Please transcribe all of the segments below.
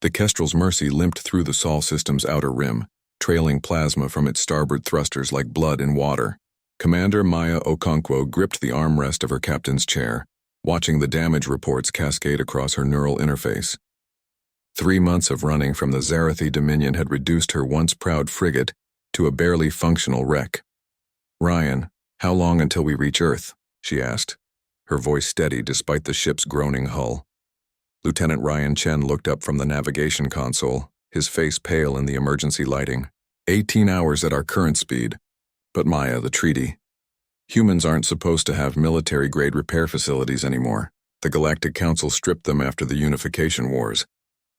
The Kestrel's Mercy limped through the Sol system's outer rim, trailing plasma from its starboard thrusters like blood in water. Commander Maya Okonkwo gripped the armrest of her captain's chair, watching the damage reports cascade across her neural interface. 3 months of running from the Zarathi Dominion had reduced her once proud frigate to a barely functional wreck. "Ryan, how long until we reach Earth?" she asked, her voice steady despite the ship's groaning hull. Lieutenant Ryan Chen looked up from the navigation console, his face pale in the emergency lighting. 18 hours at our current speed. But Maya, the treaty. Humans aren't supposed to have military-grade repair facilities anymore. The Galactic Council stripped them after the Unification Wars.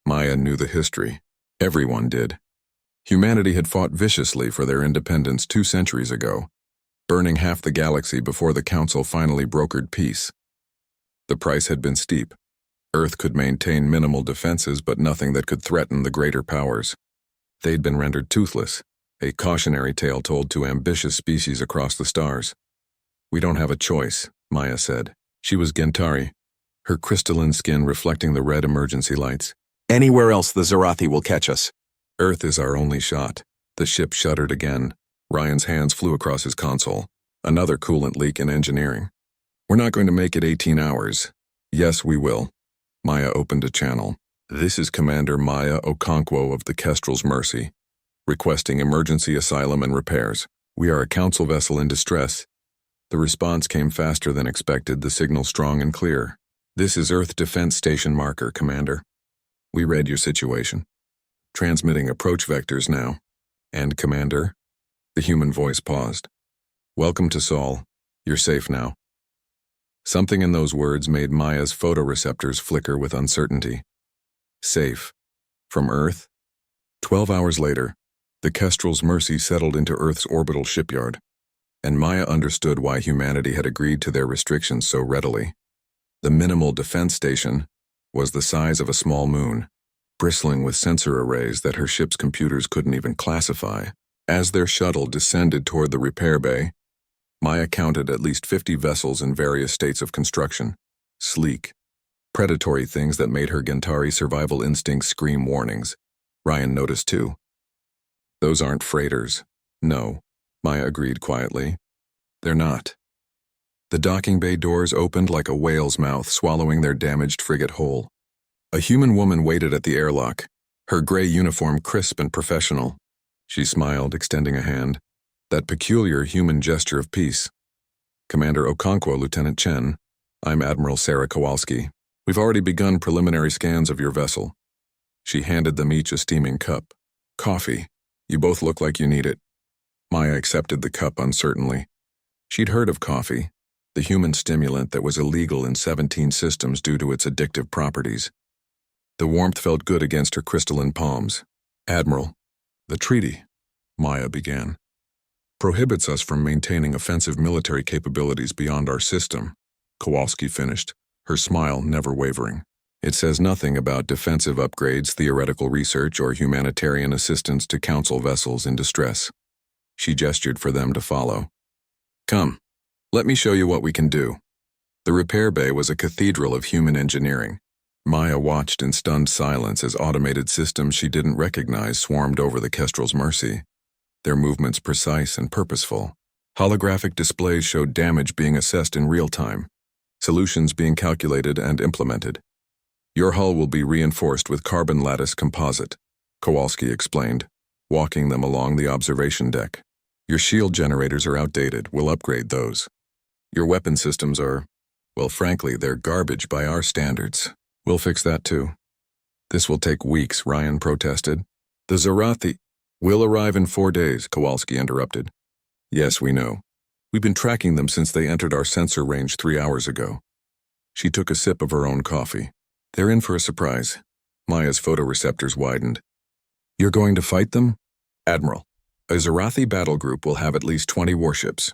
Maya knew the history. Everyone did. Humanity had fought viciously for their independence 2 centuries ago, burning half the galaxy before the Council finally brokered peace. The price had been steep. Earth could maintain minimal defenses, but nothing that could threaten the greater powers. They'd been rendered toothless, a cautionary tale told to ambitious species across the stars. "We don't have a choice," Maya said. She was Gentari, her crystalline skin reflecting the red emergency lights. "Anywhere else the Zarathi will catch us." "Earth is our only shot." The ship shuddered again. Ryan's hands flew across his console. Another coolant leak in engineering. "We're not going to make it 18 hours. "Yes, we will." Maya opened a channel. "This is Commander Maya Okonkwo of the Kestrel's Mercy, requesting emergency asylum and repairs. We are a council vessel in distress." The response came faster than expected, the signal strong and clear. "This is Earth Defense Station Marker, Commander. We read your situation. Transmitting approach vectors now. And, Commander?" The human voice paused. "Welcome to Sol. You're safe now." Something in those words made Maya's photoreceptors flicker with uncertainty. Safe. From Earth? 12 hours later, the Kestrel's Mercy settled into Earth's orbital shipyard, and Maya understood why humanity had agreed to their restrictions so readily. The minimal defense station was the size of a small moon, bristling with sensor arrays that her ship's computers couldn't even classify. As their shuttle descended toward the repair bay, Maya counted at least 50 vessels in various states of construction. Sleek, predatory things that made her Gentari survival instincts scream warnings. Ryan noticed too. "Those aren't freighters." "No," Maya agreed quietly. "They're not." The docking bay doors opened like a whale's mouth, swallowing their damaged frigate whole. A human woman waited at the airlock, her gray uniform crisp and professional. She smiled, extending a hand, that peculiar human gesture of peace. "Commander Okonkwo, Lieutenant Chen. I'm Admiral Sarah Kowalski. We've already begun preliminary scans of your vessel." She handed them each a steaming cup. "Coffee. You both look like you need it." Maya accepted the cup uncertainly. She'd heard of coffee, the human stimulant that was illegal in 17 systems due to its addictive properties. The warmth felt good against her crystalline palms. "Admiral, the treaty," Maya began, "prohibits us from maintaining offensive military capabilities beyond our system," Kowalski finished, her smile never wavering. "It says nothing about defensive upgrades, theoretical research, or humanitarian assistance to council vessels in distress." She gestured for them to follow. "Come, let me show you what we can do." The repair bay was a cathedral of human engineering. Maya watched in stunned silence as automated systems she didn't recognize swarmed over the Kestrel's Mercy, their movements precise and purposeful. Holographic displays showed damage being assessed in real time, solutions being calculated and implemented. "Your hull will be reinforced with carbon lattice composite," Kowalski explained, walking them along the observation deck. "Your shield generators are outdated. We'll upgrade those. Your weapon systems are, well, frankly, they're garbage by our standards. We'll fix that too." "This will take weeks," Ryan protested. "The Zarathi will arrive in 4 days," Kowalski interrupted. "Yes, we know. We've been tracking them since they entered our sensor range 3 hours ago." She took a sip of her own coffee. "They're in for a surprise." Maya's photoreceptors widened. "You're going to fight them?" "Admiral, a Zarathi battle group will have at least 20 warships.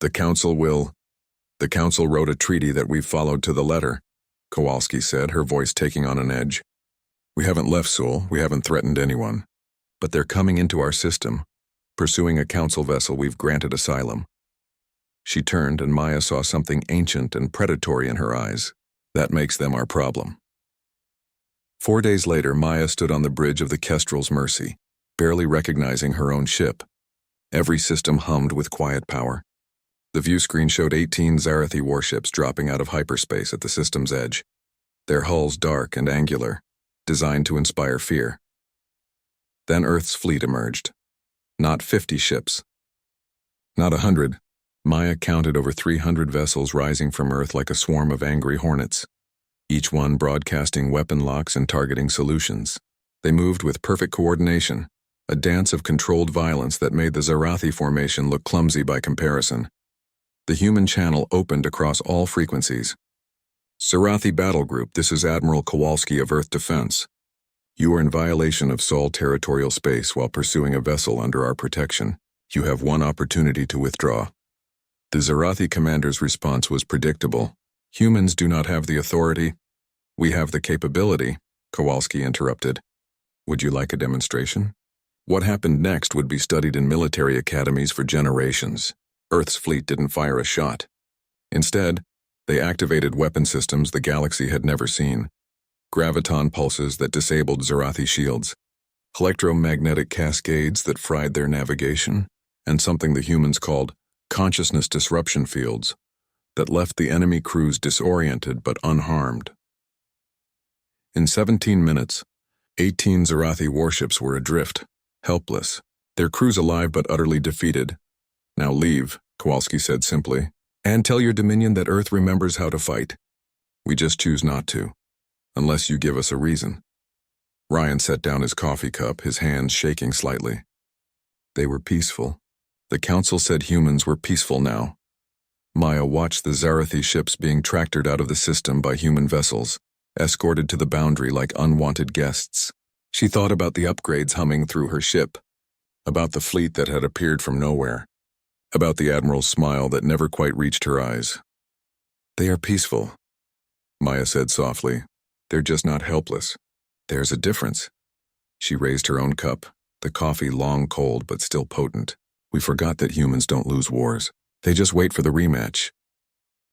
The Council wrote a treaty that we've followed to the letter," Kowalski said, her voice taking on an edge. "We haven't left Sol, we haven't threatened anyone. But they're coming into our system, pursuing a council vessel we've granted asylum." She turned and Maya saw something ancient and predatory in her eyes. "That makes them our problem." 4 days later, Maya stood on the bridge of the Kestrel's Mercy, barely recognizing her own ship. Every system hummed with quiet power. The view screen showed 18 Zarathi warships dropping out of hyperspace at the system's edge, their hulls dark and angular, designed to inspire fear. Then Earth's fleet emerged. Not 50 ships. Not 100. Maya counted over 300 vessels rising from Earth like a swarm of angry hornets, each one broadcasting weapon locks and targeting solutions. They moved with perfect coordination, a dance of controlled violence that made the Zarathi formation look clumsy by comparison. The human channel opened across all frequencies. Zarathi Battle Group, this is Admiral Kowalski of Earth Defense. You are in violation of Sol territorial space while pursuing a vessel under our protection. You have one opportunity to withdraw. The Zarathi commander's response was predictable. Humans do not have the authority. We have the capability, Kowalski interrupted. Would you like a demonstration? What happened next would be studied in military academies for generations. Earth's fleet didn't fire a shot. Instead, they activated weapon systems the galaxy had never seen. Graviton pulses that disabled Zarathi shields, electromagnetic cascades that fried their navigation, and something the humans called consciousness disruption fields that left the enemy crews disoriented but unharmed. In 17 minutes, 18 Zarathi warships were adrift, helpless, their crews alive but utterly defeated. Now leave, Kowalski said simply, and tell your Dominion that Earth remembers how to fight. We just choose not to, unless you give us a reason. Ryan set down his coffee cup, his hands shaking slightly. They were peaceful. The Council said humans were peaceful now. Maya watched the Zarathi ships being tractored out of the system by human vessels, escorted to the boundary like unwanted guests. She thought about the upgrades humming through her ship, about the fleet that had appeared from nowhere, about the Admiral's smile that never quite reached her eyes. They are peaceful, Maya said softly. They're just not helpless. There's a difference. She raised her own cup, the coffee long cold but still potent. We forgot that humans don't lose wars. They just wait for the rematch.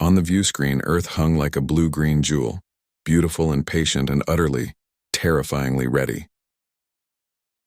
On the view screen, Earth hung like a blue-green jewel, beautiful and patient and utterly, terrifyingly ready.